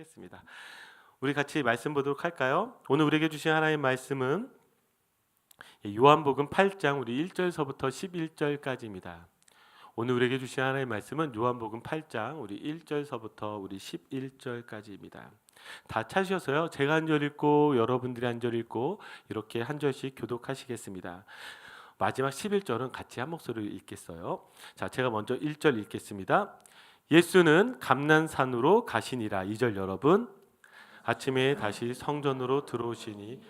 하겠습니다. 우리 같이 말씀 보도록 할까요? 오늘 우리에게 주신 하나님의 말씀은 요한복음 8장 우리 1절서부터 11절까지입니다. 오늘 우리에게 주신 하나님의 말씀은 요한복음 8장 우리 1절서부터 우리 11절까지입니다. 다 찾으셔서요. 제가 한 절 읽고 여러분들이 한 절 읽고 이렇게 한 절씩 교독하시겠습니다. 마지막 11절은 같이 한 목소리로 읽겠어요. 자, 제가 먼저 1절 읽겠습니다. 예수는 감난산으로 가시니라. 2절 여러분. 아침에 다시 성전으로 들어오시니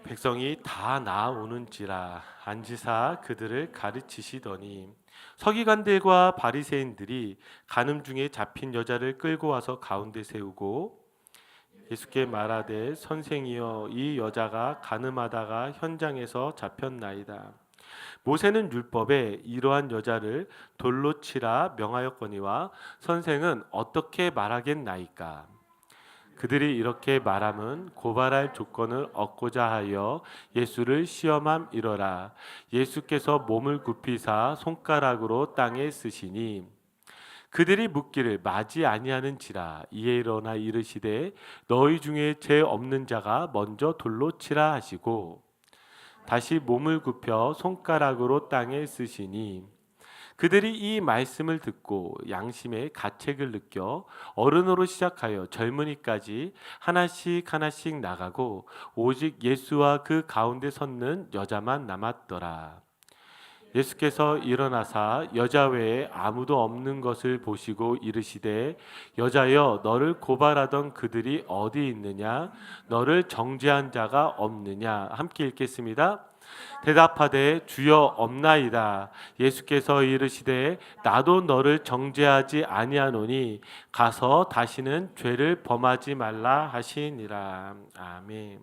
백성이 다 나아오는지라 앉으사 그들을 가르치시더니 서기관들과 바리새인들이 간음 중에 잡힌 여자를 끌고 와서 가운데 세우고 예수께 말하되 선생이여 이 여자가 간음하다가 현장에서 잡혔나이다. 모세는 율법에 이러한 여자를 돌로 치라 명하였거니와 선생은 어떻게 말하겠나이까. 그들이 이렇게 말함은 고발할 조건을 얻고자 하여 예수를 시험함이러라. 예수께서 몸을 굽히사 손가락으로 땅에 쓰시니 그들이 묻기를 마지 아니하는지라. 이에 일어나 이르시되 너희 중에 죄 없는 자가 먼저 돌로 치라 하시고 다시 몸을 굽혀 손가락으로 땅에 쓰시니 그들이 이 말씀을 듣고 양심의 가책을 느껴 어른으로 시작하여 젊은이까지 하나씩 하나씩 나가고 오직 예수와 그 가운데 섰는 여자만 남았더라. 예수께서 일어나사 여자 외에 아무도 없는 것을 보시고 이르시되 여자여 너를 고발하던 그들이 어디 있느냐 너를 정죄한 자가 없느냐. 함께 읽겠습니다. 대답하되 주여 없나이다. 예수께서 이르시되 나도 너를 정죄하지 아니하노니 가서 다시는 죄를 범하지 말라 하시니라. 아멘.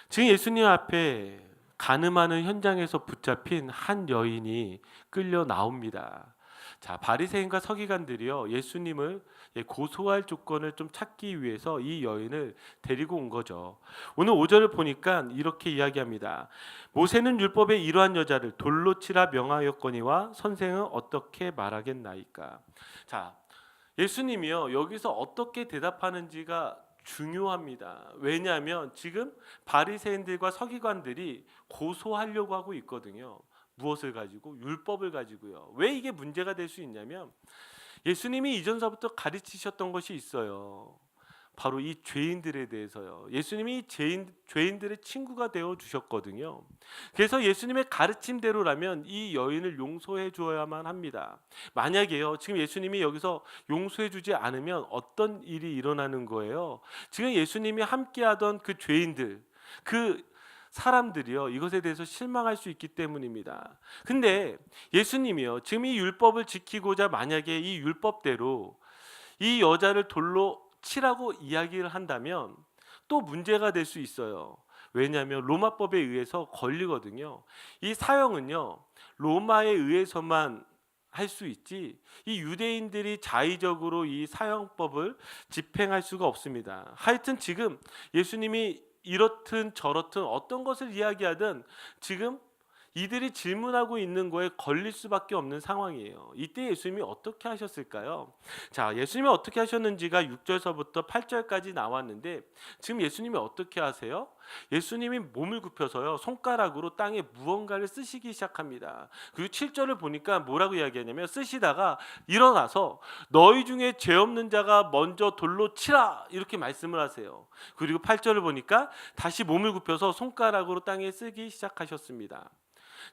지금 예수님 앞에 간음하는 현장에서 붙잡힌 한 여인이 끌려 나옵니다. 자, 바리새인과 서기관들이요 예수님을 고소할 조건을 좀 찾기 위해서 이 여인을 데리고 온 거죠. 오늘 5절을 보니까 이렇게 이야기합니다. 모세는 율법에 이러한 여자를 돌로 치라 명하였거니와 선생은 어떻게 말하겠나이까. 자, 예수님이요 여기서 어떻게 대답하는지가 중요합니다. 왜냐하면 지금 바리새인들과 서기관들이 고소하려고 하고 있거든요. 무엇을 가지고? 율법을 가지고요. 왜 이게 문제가 될 수 있냐면 예수님이 이전서부터 가르치셨던 것이 있어요. 바로 이 죄인들에 대해서요. 예수님이 죄인들의 친구가 되어 주셨거든요. 그래서 예수님의 가르침대로라면 이 여인을 용서해 주어야만 합니다. 만약에요, 지금 예수님이 여기서 용서해 주지 않으면 어떤 일이 일어나는 거예요? 지금 예수님이 함께하던 그 죄인들, 그 사람들이요 이것에 대해서 실망할 수 있기 때문입니다. 근데 예수님이요 지금 이 율법을 지키고자 만약에 이 율법대로 이 여자를 돌로 치라고 이야기를 한다면 또 문제가 될 수 있어요. 왜냐하면 로마법에 의해서 걸리거든요. 이 사형은요 로마에 의해서만 할 수 있지 이 유대인들이 자의적으로 이 사형법을 집행할 수가 없습니다. 하여튼 지금 예수님이 이렇든 저렇든 어떤 것을 이야기하든 지금 이들이 질문하고 있는 거에 걸릴 수밖에 없는 상황이에요. 이때 예수님이 어떻게 하셨을까요? 자, 예수님이 어떻게 하셨는지가 6절서부터 8절까지 나왔는데 지금 예수님이 어떻게 하세요? 예수님이 몸을 굽혀서요 손가락으로 땅에 무언가를 쓰시기 시작합니다. 그리고 7절을 보니까 뭐라고 이야기하냐면 쓰시다가 일어나서 너희 중에 죄 없는 자가 먼저 돌로 치라 이렇게 말씀을 하세요. 그리고 8절을 보니까 다시 몸을 굽혀서 손가락으로 땅에 쓰기 시작하셨습니다.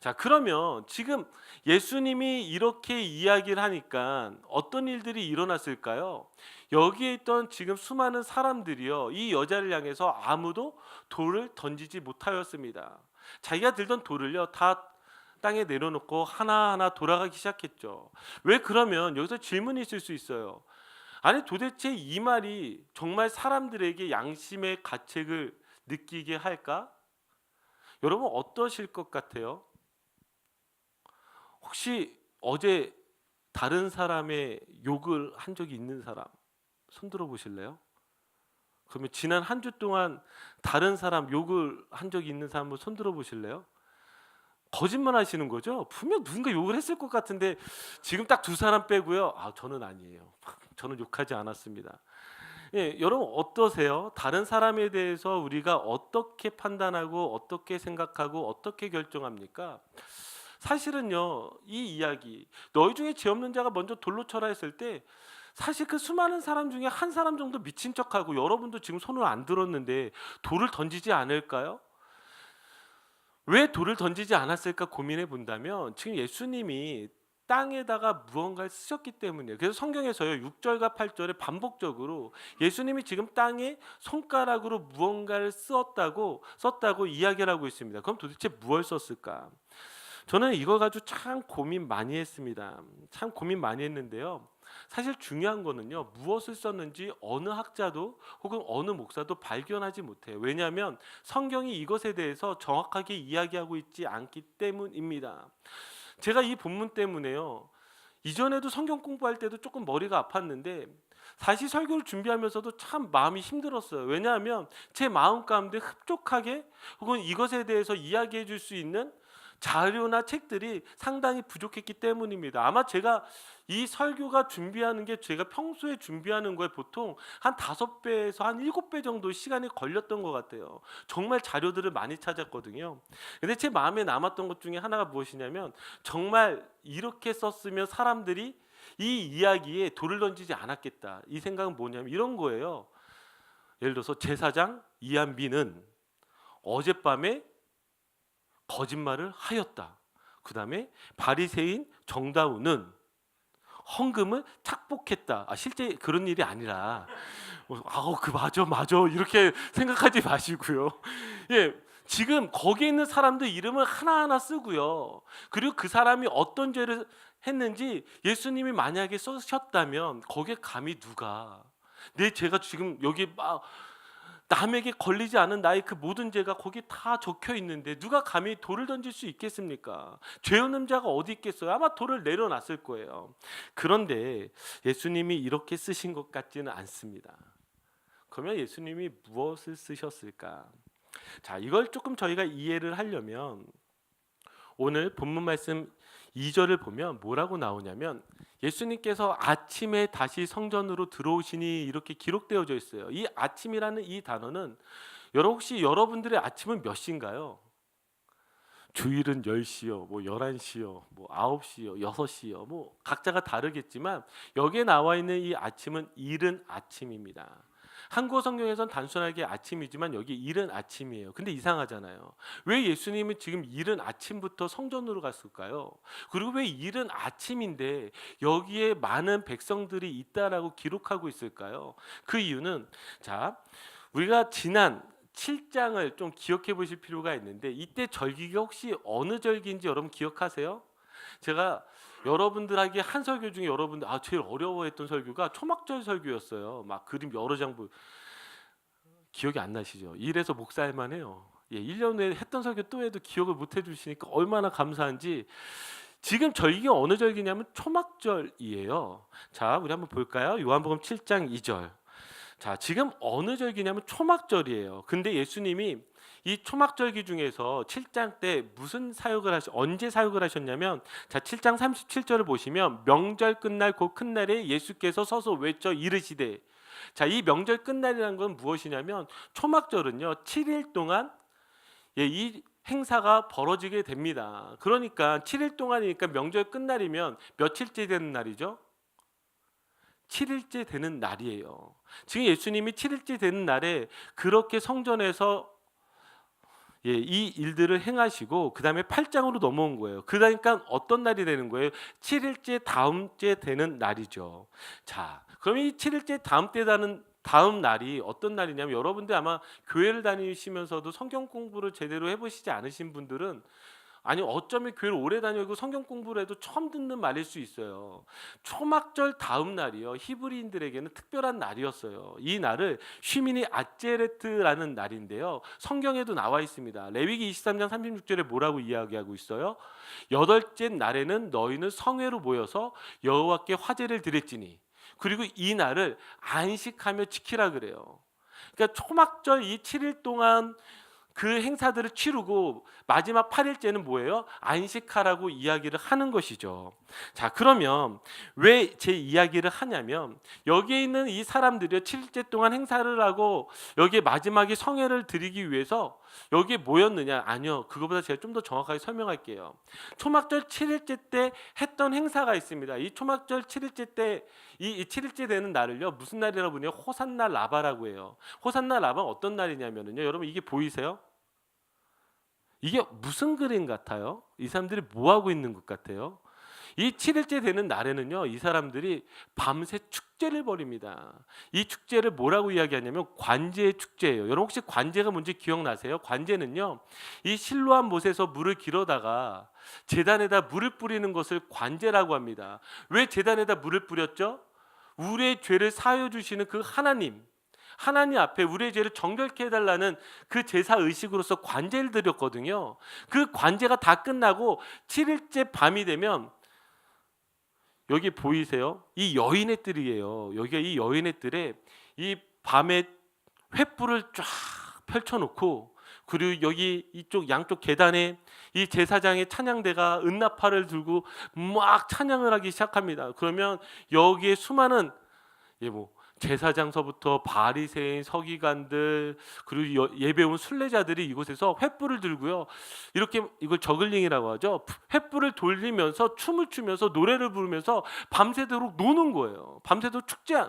자, 그러면 지금 예수님이 이렇게 이야기를 하니까 어떤 일들이 일어났을까요? 여기에 있던 지금 수많은 사람들이요 이 여자를 향해서 아무도 돌을 던지지 못하였습니다. 자기가 들던 돌을요 다 땅에 내려놓고 하나하나 돌아가기 시작했죠. 왜? 그러면 여기서 질문이 있을 수 있어요. 아니 도대체 이 말이 정말 사람들에게 양심의 가책을 느끼게 할까? 여러분 어떠실 것 같아요? 혹시 어제 다른 사람의 욕을 한 적이 있는 사람 손 들어 보실래요? 그러면 지난 한 주 동안 다른 사람 욕을 한 적이 있는 사람 한번 손 들어 보실래요? 거짓말 하시는 거죠? 분명 누군가 욕을 했을 것 같은데 지금 딱 두 사람 빼고요. 아, 저는 아니에요. 저는 욕하지 않았습니다. 예, 여러분 어떠세요? 다른 사람에 대해서 우리가 어떻게 판단하고 어떻게 생각하고 어떻게 결정합니까? 사실은요, 이 이야기 너희 중에 죄 없는 자가 먼저 돌로 쳐라 했을 때 사실 그 수많은 사람 중에 한 사람 정도 미친 척하고 여러분도 지금 손을 안 들었는데 돌을 던지지 않을까요? 왜 돌을 던지지 않았을까 고민해 본다면 지금 예수님이 땅에다가 무언가를 쓰셨기 때문이에요. 그래서 성경에서요 6절과 8절에 반복적으로 예수님이 지금 땅에 손가락으로 무언가를 썼다고 이야기를 하고 있습니다. 그럼 도대체 무엇을 썼을까? 저는 이걸 가지고 참 고민 많이 했습니다. 참 고민 많이 했는데요. 사실 중요한 거는요, 무엇을 썼는지 어느 학자도 혹은 어느 목사도 발견하지 못해요. 왜냐하면 성경이 이것에 대해서 정확하게 이야기하고 있지 않기 때문입니다. 제가 이 본문 때문에요, 이전에도 성경 공부할 때도 조금 머리가 아팠는데 다시 설교를 준비하면서도 참 마음이 힘들었어요. 왜냐하면 제 마음 가운데 흡족하게 혹은 이것에 대해서 이야기해 줄 수 있는 자료나 책들이 상당히 부족했기 때문입니다. 아마 제가 이 설교가 준비하는 게 제가 평소에 준비하는 거에 보통 한 5배에서 한 7배 정도 시간이 걸렸던 것 같아요. 정말 자료들을 많이 찾았거든요. 근데 제 마음에 남았던 것 중에 하나가 무엇이냐면 정말 이렇게 썼으면 사람들이 이 이야기에 돌을 던지지 않았겠다. 이 생각은 뭐냐면 이런 거예요. 예를 들어서 제사장 이한비는 어젯밤에 거짓말을 하였다. 그 다음에 바리새인 정다운은 헌금을 착복했다. 실제 그런 일이 아니라 그 맞아 이렇게 생각하지 마시고요. 예, 지금 거기에 있는 사람들 이름을 하나하나 쓰고요. 그리고 그 사람이 어떤 죄를 했는지 예수님이 만약에 쓰셨다면 거기에 감히 누가 내 죄가 지금 여기 막 남에게 걸리지 않은 나의 그 모든 죄가 거기 다 적혀 있는데 누가 감히 돌을 던질 수 있겠습니까? 죄 없는 자가 어디 있겠어요? 아마 돌을 내려놨을 거예요. 그런데 예수님이 이렇게 쓰신 것 같지는 않습니다. 그러면 예수님이 무엇을 쓰셨을까? 자, 이걸 조금 저희가 이해를 하려면 오늘 본문 말씀 2절을 보면 뭐라고 나오냐면 예수님께서 아침에 다시 성전으로 들어오시니 이렇게 기록되어져 있어요. 이 아침이라는 이 단어는 혹시 여러분들의 아침은 몇 시인가요? 주일은 10시요, 뭐 11시요, 뭐 9시요, 6시요. 뭐 각자가 다르겠지만 여기에 나와 있는 이 아침은 이른 아침입니다. 한국어 성경에선 단순하게 아침이지만 여기 이른 아침이에요. 근데 이상하잖아요. 왜 예수님은 지금 이른 아침부터 성전으로 갔을까요? 그리고 왜 이른 아침인데 여기에 많은 백성들이 있다라고 기록하고 있을까요? 그 이유는 자, 우리가 지난 7장을 좀 기억해 보실 필요가 있는데 이때 절기가 혹시 어느 절기인지 여러분 기억하세요? 제가 여러분들에게 한 설교 중에 여러분들 제일 어려워했던 설교가 초막절 설교였어요. 막 그림 여러 장 기억이 안 나시죠? 이래서 목사할만 해요. 1년 후에 했던 설교 또 해도 기억을 못 해주시니까 얼마나 감사한지. 지금 절기가 어느 절기냐면 초막절이에요. 자, 우리 한번 볼까요? 요한복음 7장 2절. 자, 지금 어느 절기냐면 초막절이에요. 근데 예수님이 이 초막절기 중에서 7장 때 언제 사역을 하셨냐면 자, 7장 37절을 보시면 명절 끝날 그 큰 날에 예수께서 서서 외쳐 이르시되. 자, 이 명절 끝날이라는 건 무엇이냐면 초막절은요 7일 동안 이 행사가 벌어지게 됩니다. 그러니까 7일 동안이니까 명절 끝날이면 며칠째 되는 날이죠? 7일째 되는 날이에요. 지금 예수님이 7일째 되는 날에 그렇게 성전에서 이 일들을 행하시고 그 다음에 8장으로 넘어온 거예요. 그러니까 어떤 날이 되는 거예요? 7일째 다음째 되는 날이죠. 자, 그럼 이 7일째 다음 날이 어떤 날이냐면 여러분들 아마 교회를 다니시면서도 성경 공부를 제대로 해보시지 않으신 분들은 어쩌면 교회를 오래 다니고 성경 공부를 해도 처음 듣는 말일 수 있어요. 초막절 다음 날이요, 히브리인들에게는 특별한 날이었어요. 이 날을 쉬미니 아제레트라는 날인데요, 성경에도 나와 있습니다. 레위기 23장 36절에 뭐라고 이야기하고 있어요? 8째 날에는 너희는 성회로 모여서 여호와께 화제를 드렸지니. 그리고 이 날을 안식하며 지키라 그래요. 그러니까 초막절 이 7일 동안 그 행사들을 치르고 마지막 8일째는 뭐예요? 안식하라고 이야기를 하는 것이죠. 자, 그러면 왜 제 이야기를 하냐면 여기에 있는 이 사람들이 7일째 동안 행사를 하고 여기에 마지막에 성회를 드리기 위해서 여기에 모였느냐? 아니요. 그거보다 제가 좀 더 정확하게 설명할게요. 초막절 7일째 때 했던 행사가 있습니다. 이 초막절 7일째 때 이 7일째 되는 날을요. 무슨 날이라고 부르냐? 호산나 라바라고 해요. 호산나 라바는 어떤 날이냐면요. 여러분 이게 보이세요? 이게 무슨 그림 같아요? 이 사람들이 뭐 하고 있는 것 같아요? 이 7일째 되는 날에는요, 이 사람들이 밤새 축제를 벌입니다. 이 축제를 뭐라고 이야기하냐면 관제의 축제예요. 여러분 혹시 관제가 뭔지 기억나세요? 관제는요, 이 실로암 못에서 물을 길어다가 제단에다 물을 뿌리는 것을 관제라고 합니다. 왜 제단에다 물을 뿌렸죠? 우리의 죄를 사하여 주시는 그 하나님 앞에 우리의 죄를 정결케 해달라는 그 제사 의식으로서 관제를 드렸거든요. 그 관제가 다 끝나고 7일째 밤이 되면 여기 보이세요? 이 여인의 뜰이에요. 여기가 이 여인의 뜰에 이 밤에 횃불을 쫙 펼쳐놓고 그리고 여기 이쪽 양쪽 계단에 이 제사장의 찬양대가 은나팔을 들고 막 찬양을 하기 시작합니다. 그러면 여기에 수많은 제사장서부터 바리새인, 서기관들 그리고 예배 온 순례자들이 이곳에서 횃불을 들고요. 이렇게 이걸 저글링이라고 하죠. 횃불을 돌리면서 춤을 추면서 노래를 부르면서 밤새도록 노는 거예요. 밤새도록 축제.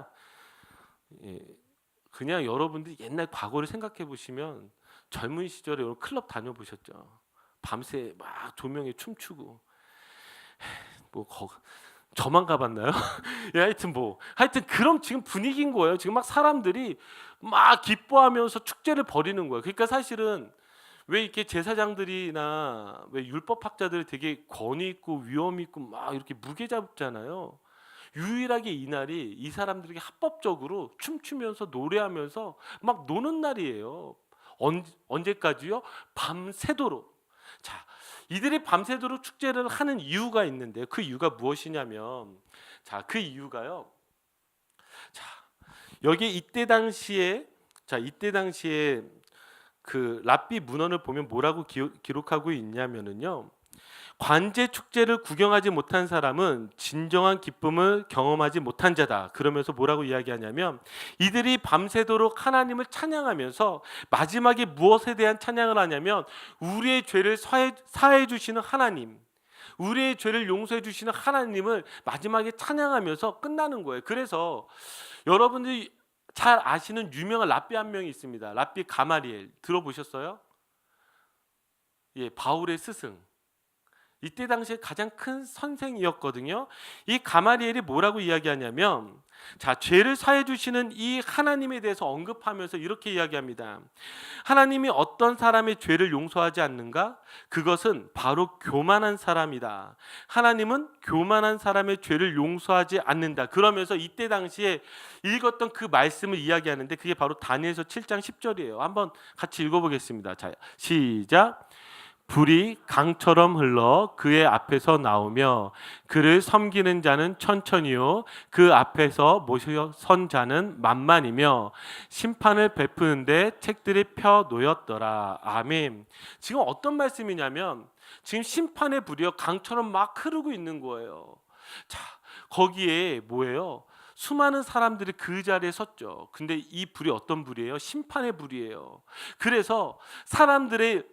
그냥 여러분들이 옛날 과거를 생각해 보시면 젊은 시절에 여러분 클럽 다녀보셨죠? 밤새 막 조명에 춤추고 저만 가봤나요? 예, 하여튼 그럼 지금 분위기인 거예요. 지금 막 사람들이 막 기뻐하면서 축제를 벌이는 거예요. 그러니까 사실은 왜 이렇게 제사장들이나 왜 율법학자들이 되게 권위 있고 위엄 있고 막 이렇게 무게 잡잖아요. 유일하게 이 날이 이 사람들에게 합법적으로 춤추면서 노래하면서 막 노는 날이에요. 언제까지요? 밤새도록. 자, 이들이 밤새도록 축제를 하는 이유가 있는데 그 이유가 무엇이냐면 그 이유가요. 여기 이때 당시에 그 랍비 문헌을 보면 뭐라고 기록하고 있냐면은요. 관제 축제를 구경하지 못한 사람은 진정한 기쁨을 경험하지 못한 자다. 그러면서 뭐라고 이야기하냐면 이들이 밤새도록 하나님을 찬양하면서 마지막에 무엇에 대한 찬양을 하냐면 우리의 죄를 사해 주시는 하나님, 우리의 죄를 용서해 주시는 하나님을 마지막에 찬양하면서 끝나는 거예요. 그래서 여러분들이 잘 아시는 유명한 랍비 한 명이 있습니다. 랍비 가마리엘 들어보셨어요? 예, 바울의 스승. 이때 당시에 가장 큰 선생이었거든요. 이 가마리엘이 뭐라고 이야기하냐면 죄를 사해 주시는 이 하나님에 대해서 언급하면서 이렇게 이야기합니다. 하나님이 어떤 사람의 죄를 용서하지 않는가? 그것은 바로 교만한 사람이다. 하나님은 교만한 사람의 죄를 용서하지 않는다. 그러면서 이때 당시에 읽었던 그 말씀을 이야기하는데 그게 바로 다니엘서 7장 10절이에요. 한번 같이 읽어보겠습니다. 자, 시작. 불이 강처럼 흘러 그의 앞에서 나오며 그를 섬기는 자는 천천히요 그 앞에서 모셔선 자는 만만이며 심판을 베푸는데 책들이 펴 놓였더라. 아멘. 지금 어떤 말씀이냐면 지금 심판의 불이요 강처럼 막 흐르고 있는 거예요. 자, 거기에 뭐예요? 수많은 사람들이 그 자리에 섰죠. 근데 이 불이 어떤 불이에요? 심판의 불이에요. 그래서 사람들의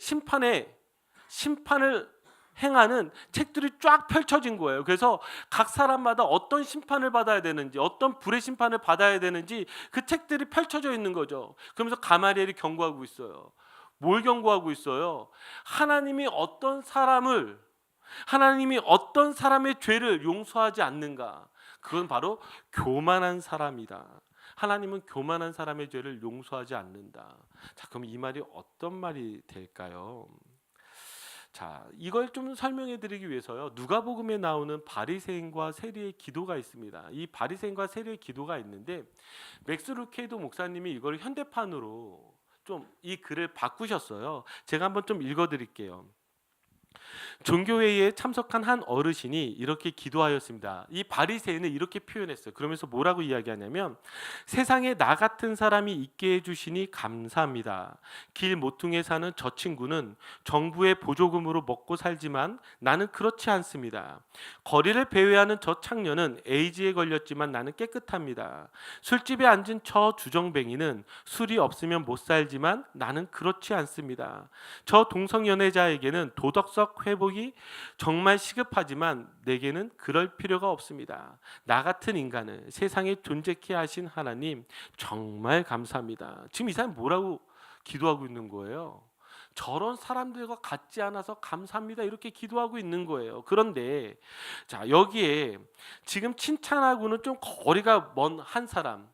심판을 행하는 책들이 쫙 펼쳐진 거예요. 그래서 각 사람마다 어떤 심판을 받아야 되는지, 어떤 불의 심판을 받아야 되는지 그 책들이 펼쳐져 있는 거죠. 그러면서 가마리엘이 경고하고 있어요. 뭘 경고하고 있어요? 하나님이 어떤 사람의 죄를 용서하지 않는가? 그건 바로 교만한 사람이다. 하나님은 교만한 사람의 죄를 용서하지 않는다. 자, 그럼 이 말이 어떤 말이 될까요? 자, 이걸 좀 설명해 드리기 위해서요. 누가복음에 나오는 바리새인과 세리의 기도가 있습니다. 이 바리새인과 세리의 기도가 있는데 맥스 루케이도 목사님이 이걸 현대판으로 좀 이 글을 바꾸셨어요. 제가 한번 좀 읽어 드릴게요. 종교회의에 참석한 한 어르신이 이렇게 기도하였습니다. 이 바리새인은 이렇게 표현했어요. 그러면서 뭐라고 이야기하냐면, 세상에 나 같은 사람이 있게 해주시니 감사합니다. 길 모퉁이에 사는 저 친구는 정부의 보조금으로 먹고 살지만 나는 그렇지 않습니다. 거리를 배회하는 저 창녀는 에이즈에 걸렸지만 나는 깨끗합니다. 술집에 앉은 저 주정뱅이는 술이 없으면 못 살지만 나는 그렇지 않습니다. 저 동성연애자에게는 도덕적 회복이 정말 시급하지만 내게는 그럴 필요가 없습니다. 나 같은 인간을 세상에 존재케 하신 하나님 정말 감사합니다. 지금 이 사람이 뭐라고 기도하고 있는 거예요? 저런 사람들과 같지 않아서 감사합니다 이렇게 기도하고 있는 거예요. 그런데 자, 여기에 지금 칭찬하고는 좀 거리가 먼 한 사람,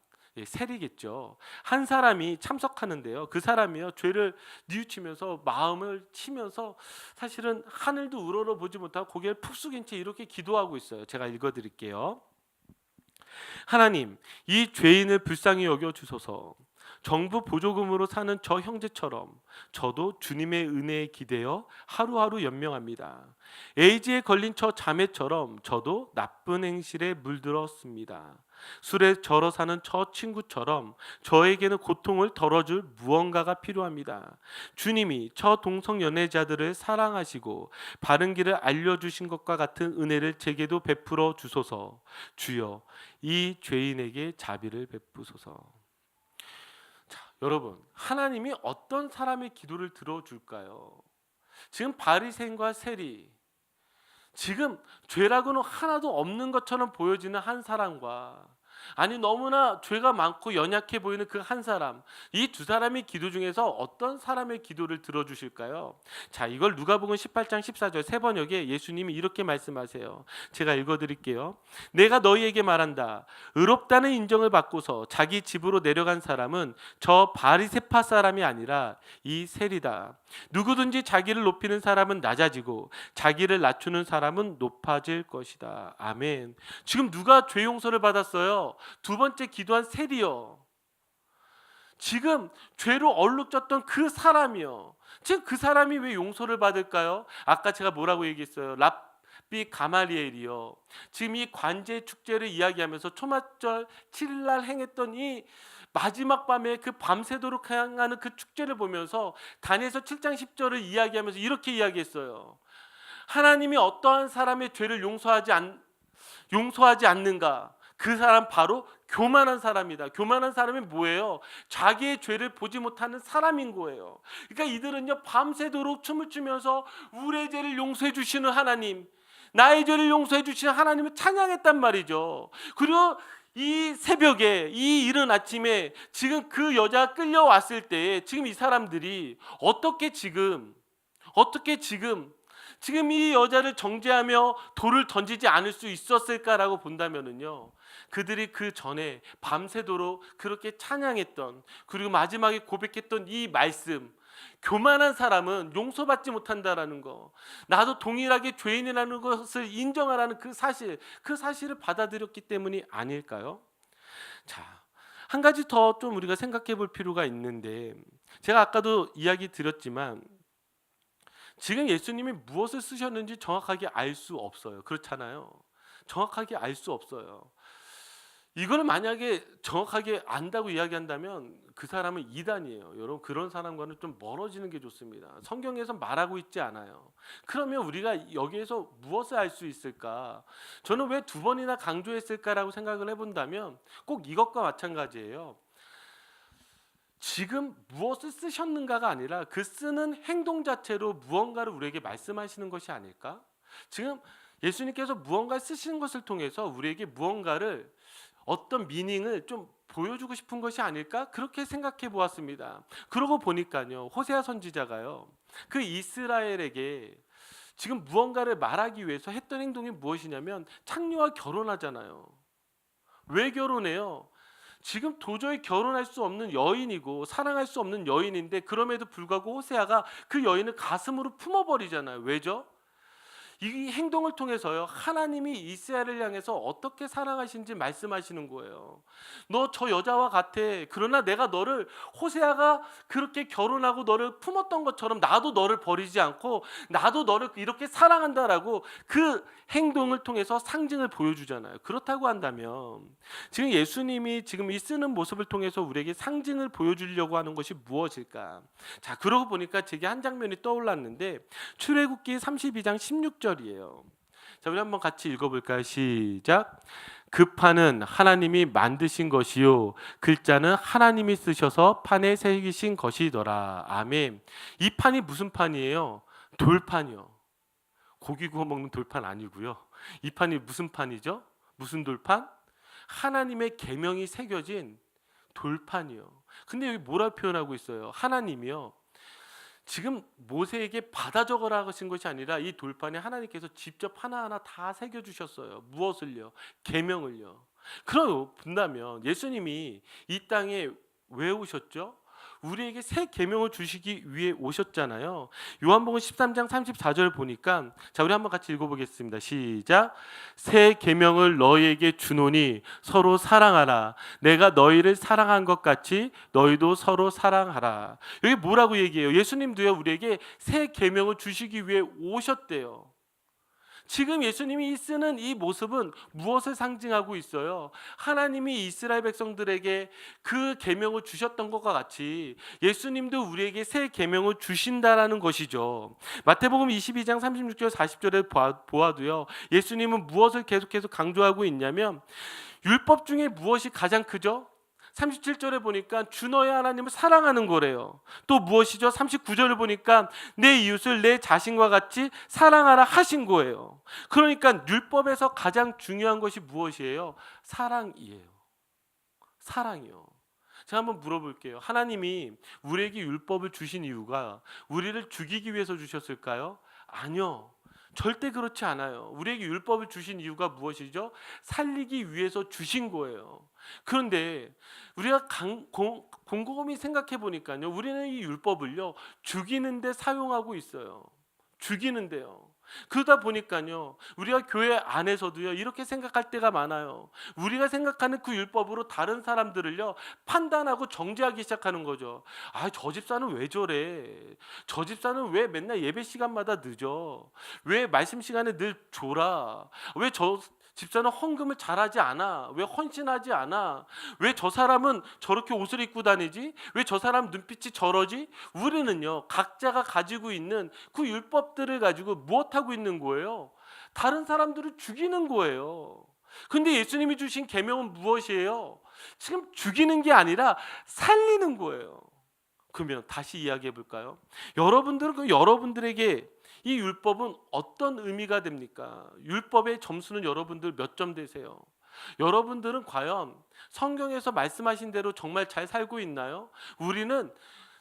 세리겠죠. 한 사람이 참석하는데요. 그 사람이요, 죄를 뉘우치면서 마음을 치면서 사실은 하늘도 우러러 보지 못하고 고개를 푹 숙인 채 이렇게 기도하고 있어요. 제가 읽어드릴게요. 하나님, 이 죄인을 불쌍히 여겨 주소서. 정부 보조금으로 사는 저 형제처럼 저도 주님의 은혜에 기대어 하루하루 연명합니다. 에이즈에 걸린 저 자매처럼 저도 나쁜 행실에 물들었습니다. 술에 절어 사는 저 친구처럼 저에게는 고통을 덜어줄 무언가가 필요합니다. 주님이 저 동성연애자들을 사랑하시고 바른 길을 알려주신 것과 같은 은혜를 제게도 베풀어 주소서. 주여, 이 죄인에게 자비를 베푸소서. 자, 여러분, 하나님이 어떤 사람의 기도를 들어줄까요? 지금 바리새인과 세리, 지금 죄라고는 하나도 없는 것처럼 보여지는 한 사람과, 아니 너무나 죄가 많고 연약해 보이는 그 한 사람, 이 두 사람의 기도 중에서 어떤 사람의 기도를 들어주실까요? 자, 이걸 누가복음 18장 14절 세 번역에 예수님이 이렇게 말씀하세요. 제가 읽어드릴게요. 내가 너희에게 말한다. 의롭다는 인정을 받고서 자기 집으로 내려간 사람은 저 바리새파 사람이 아니라 이 세리다. 누구든지 자기를 높이는 사람은 낮아지고 자기를 낮추는 사람은 높아질 것이다. 아멘. 지금 누가 죄 용서를 받았어요? 두 번째 기도한 세리요. 지금 죄로 얼룩졌던 그 사람이요. 지금 그 사람이 왜 용서를 받을까요? 아까 제가 뭐라고 얘기했어요? 랍비 가말리엘이요. 지금 이 관제 축제를 이야기하면서 초막절 7일날 행했던 이 마지막 밤에 그 밤새도록 향하는 그 축제를 보면서 다니엘서 7장 10절을 이야기하면서 이렇게 이야기했어요. 하나님이 어떠한 사람의 죄를 용서하지 않는가? 그 사람 바로 교만한 사람이다. 교만한 사람이 뭐예요? 자기의 죄를 보지 못하는 사람인 거예요. 그러니까 이들은요, 밤새도록 춤을 추면서 우리의 죄를 용서해 주시는 하나님, 나의 죄를 용서해 주시는 하나님을 찬양했단 말이죠. 그리고 이 새벽에, 이 이른 아침에 지금 그 여자가 끌려왔을 때 지금 이 사람들이 어떻게 지금 이 여자를 정죄하며 돌을 던지지 않을 수 있었을까라고 본다면은요, 그들이 그 전에 밤새도록 그렇게 찬양했던, 그리고 마지막에 고백했던 이 말씀, 교만한 사람은 용서받지 못한다라는 거, 나도 동일하게 죄인이라는 것을 인정하라는 그 사실을 받아들였기 때문이 아닐까요? 자, 한 가지 더 좀 우리가 생각해 볼 필요가 있는데, 제가 아까도 이야기 드렸지만 지금 예수님이 무엇을 쓰셨는지 정확하게 알 수 없어요. 그렇잖아요. 정확하게 알 수 없어요. 이걸 만약에 정확하게 안다고 이야기한다면 그 사람은 이단이에요. 여러분, 그런 사람과는 좀 멀어지는 게 좋습니다. 성경에서 말하고 있지 않아요. 그러면 우리가 여기에서 무엇을 알 수 있을까? 저는 왜 두 번이나 강조했을까라고 생각을 해본다면 꼭 이것과 마찬가지예요. 지금 무엇을 쓰셨는가가 아니라 그 쓰는 행동 자체로 무언가를 우리에게 말씀하시는 것이 아닐까? 지금 예수님께서 무언가를 쓰시는 것을 통해서 우리에게 무언가를, 어떤 미닝을 좀 보여주고 싶은 것이 아닐까? 그렇게 생각해 보았습니다. 그러고 보니까요, 호세아 선지자가요, 그 이스라엘에게 지금 무언가를 말하기 위해서 했던 행동이 무엇이냐면 창녀와 결혼하잖아요. 왜 결혼해요? 지금 도저히 결혼할 수 없는 여인이고 사랑할 수 없는 여인인데, 그럼에도 불구하고 호세아가 그 여인을 가슴으로 품어버리잖아요. 왜죠? 이 행동을 통해서요, 하나님이 이스라엘을 향해서 어떻게 사랑하신지 말씀하시는 거예요. 너 저 여자와 같아. 그러나 내가 너를, 호세아가 그렇게 결혼하고 너를 품었던 것처럼 나도 너를 버리지 않고 나도 너를 이렇게 사랑한다라고 그 행동을 통해서 상징을 보여주잖아요. 그렇다고 한다면 지금 예수님이 지금 이 쓰는 모습을 통해서 우리에게 상징을 보여주려고 하는 것이 무엇일까? 자, 그러고 보니까 제게 한 장면이 떠올랐는데 출애굽기 32장 16절이에요. 자, 우리 한번 같이 읽어볼까요? 시작. 그 판은 하나님이 만드신 것이요 글자는 하나님이 쓰셔서 판에 새기신 것이더라. 아멘. 이 판이 무슨 판이에요? 돌판이요. 고기 구워 먹는 돌판 아니고요. 이 판이 무슨 판이죠? 무슨 돌판? 하나님의 계명이 새겨진 돌판이요. 근데 여기 뭐라 표현하고 있어요? 하나님이요, 지금 모세에게 받아 적어라 하신 것이 아니라 이 돌판에 하나님께서 직접 하나하나 다 새겨주셨어요. 무엇을요? 계명을요. 그런다면 예수님이 이 땅에 왜 오셨죠? 우리에게 새 계명을 주시기 위해 오셨잖아요. 요한복음 13장 34절 보니까, 자, 우리 한번 같이 읽어보겠습니다. 시작. 새 계명을 너희에게 주노니 서로 사랑하라. 내가 너희를 사랑한 것 같이 너희도 서로 사랑하라. 여기 뭐라고 얘기해요? 예수님도요, 우리에게 새 계명을 주시기 위해 오셨대요. 지금 예수님이 쓰는 이 모습은 무엇을 상징하고 있어요? 하나님이 이스라엘 백성들에게 그 계명을 주셨던 것과 같이 예수님도 우리에게 새 계명을 주신다라는 것이죠. 마태복음 22장 36절 40절을 보아도요, 예수님은 무엇을 계속해서 강조하고 있냐면 율법 중에 무엇이 가장 크죠? 37절에 보니까 주 너의 하나님을 사랑하는 거래요. 또 무엇이죠? 39절을 보니까 내 이웃을 내 자신과 같이 사랑하라 하신 거예요. 그러니까 율법에서 가장 중요한 것이 무엇이에요? 사랑이에요. 사랑이요. 제가 한번 물어볼게요. 하나님이 우리에게 율법을 주신 이유가 우리를 죽이기 위해서 주셨을까요? 아니요. 절대 그렇지 않아요. 우리에게 율법을 주신 이유가 무엇이죠? 살리기 위해서 주신 거예요. 그런데 우리가 곰곰이 생각해 보니까요, 우리는 이 율법을요 죽이는데 사용하고 있어요. 죽이는데요. 그러다 보니까요, 우리가 교회 안에서도요 이렇게 생각할 때가 많아요. 우리가 생각하는 그 율법으로 다른 사람들을요 판단하고 정죄하기 시작하는 거죠. 아, 저 집사는 왜 저래? 저 집사는 왜 맨날 예배 시간마다 늦어? 왜 말씀 시간에 늘 졸아? 왜 저 집사는 헌금을 잘하지 않아? 왜 헌신하지 않아? 왜 저 사람은 저렇게 옷을 입고 다니지? 왜 저 사람 눈빛이 저러지? 우리는요 각자가 가지고 있는 그 율법들을 가지고 무엇하고 있는 거예요? 다른 사람들을 죽이는 거예요. 근데 예수님이 주신 계명은 무엇이에요? 지금 죽이는 게 아니라 살리는 거예요. 그러면 다시 이야기해 볼까요? 여러분들에게 이 율법은 어떤 의미가 됩니까? 율법의 점수는 여러분들 몇 점 되세요? 여러분들은 과연 성경에서 말씀하신 대로 정말 잘 살고 있나요? 우리는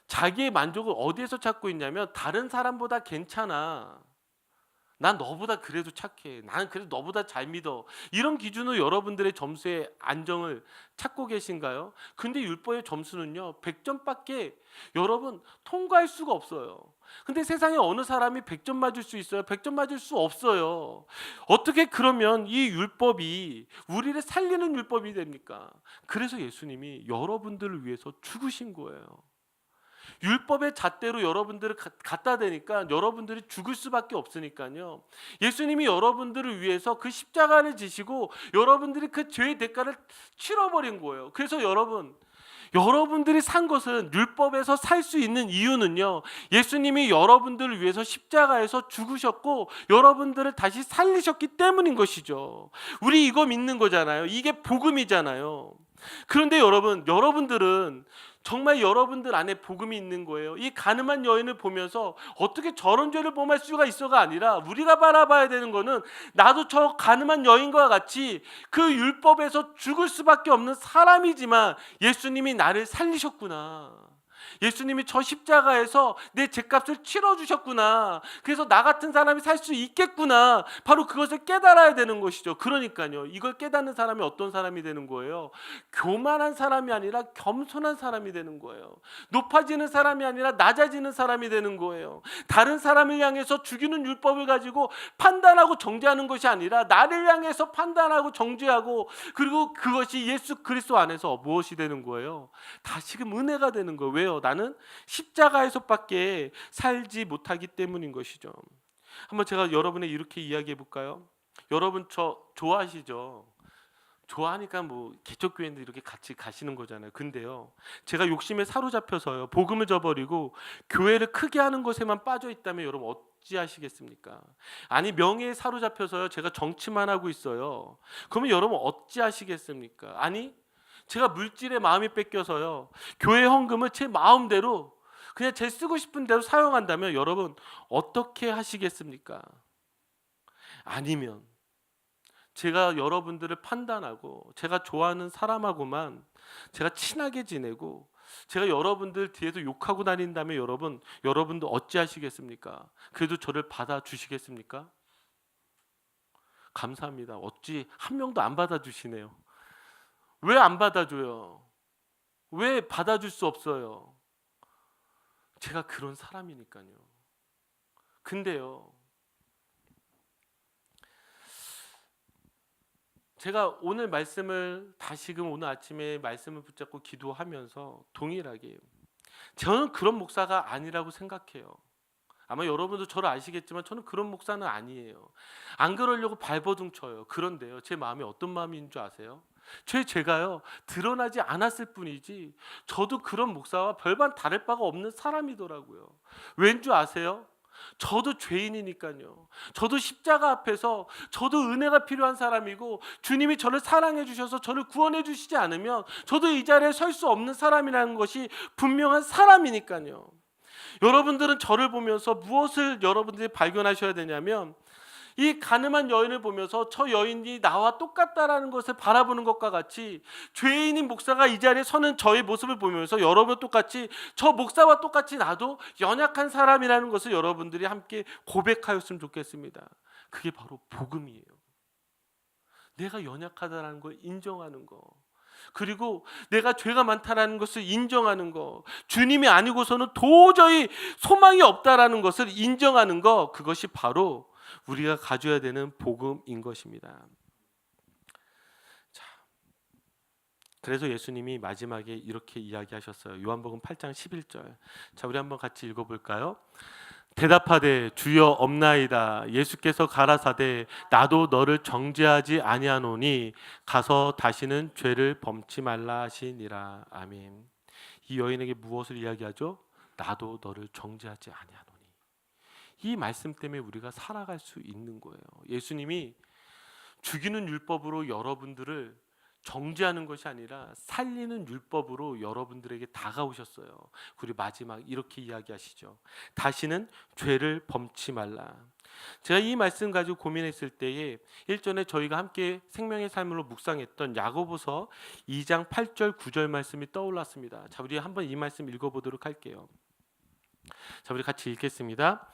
자기의 만족을 어디에서 찾고 있냐면 다른 사람보다 괜찮아, 난 너보다 그래도 착해, 나는 그래도 너보다 잘 믿어, 이런 기준으로 여러분들의 점수의 안정을 찾고 계신가요? 근데 율법의 점수는요 100점밖에 여러분 통과할 수가 없어요. 근데 세상에 어느 사람이 100점 맞을 수 있어요? 100점 맞을 수 없어요. 어떻게 그러면 이 율법이 우리를 살리는 율법이 됩니까? 그래서 예수님이 여러분들을 위해서 죽으신 거예요. 율법의 잣대로 여러분들을 갖다 대니까 여러분들이 죽을 수밖에 없으니까요. 예수님이 여러분들을 위해서 그 십자가를 지시고 여러분들이 그 죄의 대가를 치러버린 거예요. 그래서 여러분들이 산 것은, 율법에서 살 수 있는 이유는요, 예수님이 여러분들을 위해서 십자가에서 죽으셨고 여러분들을 다시 살리셨기 때문인 것이죠. 우리 이거 믿는 거잖아요. 이게 복음이잖아요. 그런데 여러분들은 정말 여러분들 안에 복음이 있는 거예요. 이 가늠한 여인을 보면서 어떻게 저런 죄를 범할 수가 있어가 아니라 우리가 바라봐야 되는 거는 나도 저 가늠한 여인과 같이 그 율법에서 죽을 수밖에 없는 사람이지만 예수님이 나를 살리셨구나. 예수님이 저 십자가에서 내 죄값을 치러주셨구나. 그래서 나 같은 사람이 살 수 있겠구나. 바로 그것을 깨달아야 되는 것이죠. 그러니까요. 이걸 깨닫는 사람이 어떤 사람이 되는 거예요? 교만한 사람이 아니라 겸손한 사람이 되는 거예요. 높아지는 사람이 아니라 낮아지는 사람이 되는 거예요. 다른 사람을 향해서 죽이는 율법을 가지고 판단하고 정죄하는 것이 아니라 나를 향해서 판단하고 정죄하고, 그리고 그것이 예수 그리스도 안에서 무엇이 되는 거예요? 다시금 은혜가 되는 거예요. 왜요? 나는 십자가에서밖에 살지 못하기 때문인 것이죠. 한번 제가 여러분에 이렇게 이야기해 볼까요? 여러분 저 좋아하시죠? 좋아하니까 뭐 개척교회인데 이렇게 같이 가시는 거잖아요. 근데요, 제가 욕심에 사로잡혀서요 복음을 저버리고 교회를 크게 하는 것에만 빠져 있다면 여러분 어찌하시겠습니까? 아니 명예에 사로잡혀서요 제가 정치만 하고 있어요. 그러면 여러분 어찌하시겠습니까? 아니 제가 물질에 마음이 뺏겨서요 교회 헌금을 제 마음대로 그냥 제 쓰고 싶은 대로 사용한다면 여러분 어떻게 하시겠습니까? 아니면 제가 여러분들을 판단하고 제가 좋아하는 사람하고만 제가 친하게 지내고 제가 여러분들 뒤에서 욕하고 다닌다면 여러분도 어찌하시겠습니까? 그래도 저를 받아주시겠습니까? 감사합니다. 어찌 한 명도 안 받아주시네요. 왜 안 받아줘요? 왜 받아줄 수 없어요? 제가 그런 사람이니까요. 근데요, 제가 오늘 말씀을 다시금 오늘 아침에 말씀을 붙잡고 기도하면서 동일하게 저는 그런 목사가 아니라고 생각해요. 아마 여러분도 저를 아시겠지만 저는 그런 목사는 아니에요. 안 그러려고 발버둥 쳐요. 그런데요, 제 마음이 어떤 마음인 줄 아세요? 제가요 드러나지 않았을 뿐이지 저도 그런 목사와 별반 다를 바가 없는 사람이더라고요. 왠 줄 아세요? 저도 죄인이니까요. 저도 십자가 앞에서 저도 은혜가 필요한 사람이고 주님이 저를 사랑해 주셔서 저를 구원해 주시지 않으면 저도 이 자리에 설 수 없는 사람이라는 것이 분명한 사람이니까요. 여러분들은 저를 보면서 무엇을 여러분들이 발견하셔야 되냐면 이 가늠한 여인을 보면서 저 여인이 나와 똑같다라는 것을 바라보는 것과 같이 죄인인 목사가 이 자리에 서는 저의 모습을 보면서 여러분 똑같이 저 목사와 똑같이 나도 연약한 사람이라는 것을 여러분들이 함께 고백하였으면 좋겠습니다. 그게 바로 복음이에요. 내가 연약하다는 걸 인정하는 거, 그리고 내가 죄가 많다라는 것을 인정하는 거, 주님이 아니고서는 도저히 소망이 없다라는 것을 인정하는 거, 그것이 바로 우리가 가져야 되는 복음인 것입니다. 자, 그래서 예수님이 마지막에 이렇게 이야기하셨어요. 요한복음 8장 11절. 자, 우리 한번 같이 읽어볼까요? 대답하되 주여 없나이다. 예수께서 가라사대 나도 너를 정죄하지 아니하노니 가서 다시는 죄를 범치 말라 하시니라. 아멘. 이 여인에게 무엇을 이야기하죠? 나도 너를 정죄하지 아니하노니. 이 말씀 때문에 우리가 살아갈 수 있는 거예요. 예수님이 죽이는 율법으로 여러분들을 정죄하는 것이 아니라 살리는 율법으로 여러분들에게 다가오셨어요. 그리고 마지막 이렇게 이야기하시죠. 다시는 죄를 범치 말라. 제가 이 말씀 가지고 고민했을 때에 일전에 저희가 함께 생명의 삶으로 묵상했던 야고보서 2장 8절 9절 말씀이 떠올랐습니다. 자, 우리 한번 이 말씀 읽어보도록 할게요. 자, 우리 같이 읽겠습니다.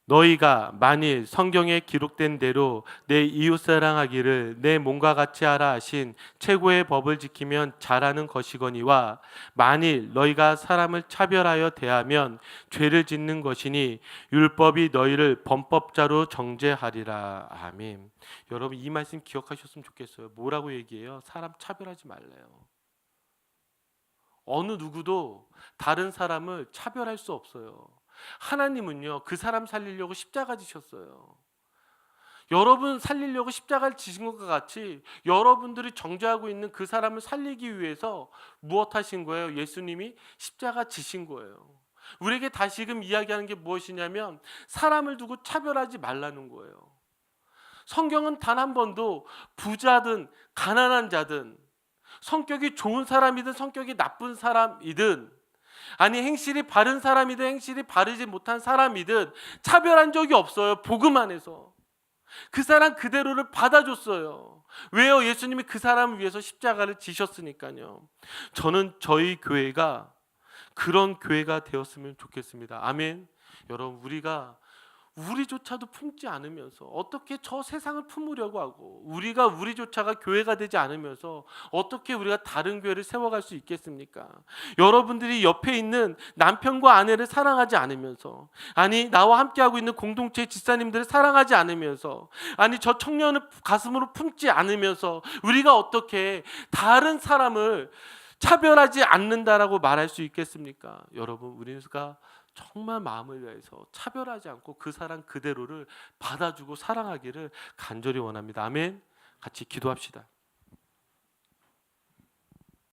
너희가 만일 성경에 기록된 대로 내 이웃 사랑하기를 내 몸과 같이 하라 하신 최고의 법을 지키면 잘하는 것이거니와 만일 너희가 사람을 차별하여 대하면 죄를 짓는 것이니 율법이 너희를 범법자로 정죄하리라. 아멘. 여러분 이 말씀 기억하셨으면 좋겠어요. 뭐라고 얘기해요? 사람 차별하지 말래요. 어느 누구도 다른 사람을 차별할 수 없어요. 하나님은요 그 사람 살리려고 십자가 지셨어요. 여러분 살리려고 십자가를 지신 것과 같이 여러분들이 정죄하고 있는 그 사람을 살리기 위해서 무엇 하신 거예요? 예수님이 십자가 지신 거예요. 우리에게 다시금 이야기하는 게 무엇이냐면 사람을 두고 차별하지 말라는 거예요. 성경은 단 한 번도 부자든 가난한 자든 성격이 좋은 사람이든 성격이 나쁜 사람이든 아니 행실이 바른 사람이든 행실이 바르지 못한 사람이든 차별한 적이 없어요. 복음 안에서 그 사람 그대로를 받아줬어요. 왜요? 예수님이 그 사람을 위해서 십자가를 지셨으니까요. 저는 저희 교회가 그런 교회가 되었으면 좋겠습니다. 아멘. 여러분, 우리조차도 품지 않으면서 어떻게 저 세상을 품으려고 하고, 우리조차가 교회가 되지 않으면서 어떻게 우리가 다른 교회를 세워갈 수 있겠습니까? 여러분들이 옆에 있는 남편과 아내를 사랑하지 않으면서, 아니 나와 함께하고 있는 공동체 집사님들을 사랑하지 않으면서, 아니 저 청년을 가슴으로 품지 않으면서 우리가 어떻게 다른 사람을 차별하지 않는다라고 말할 수 있겠습니까? 여러분, 우리가 정말 마음을 다해서 차별하지 않고 그 사람 그대로를 받아주고 사랑하기를 간절히 원합니다. 아멘. 같이 기도합시다.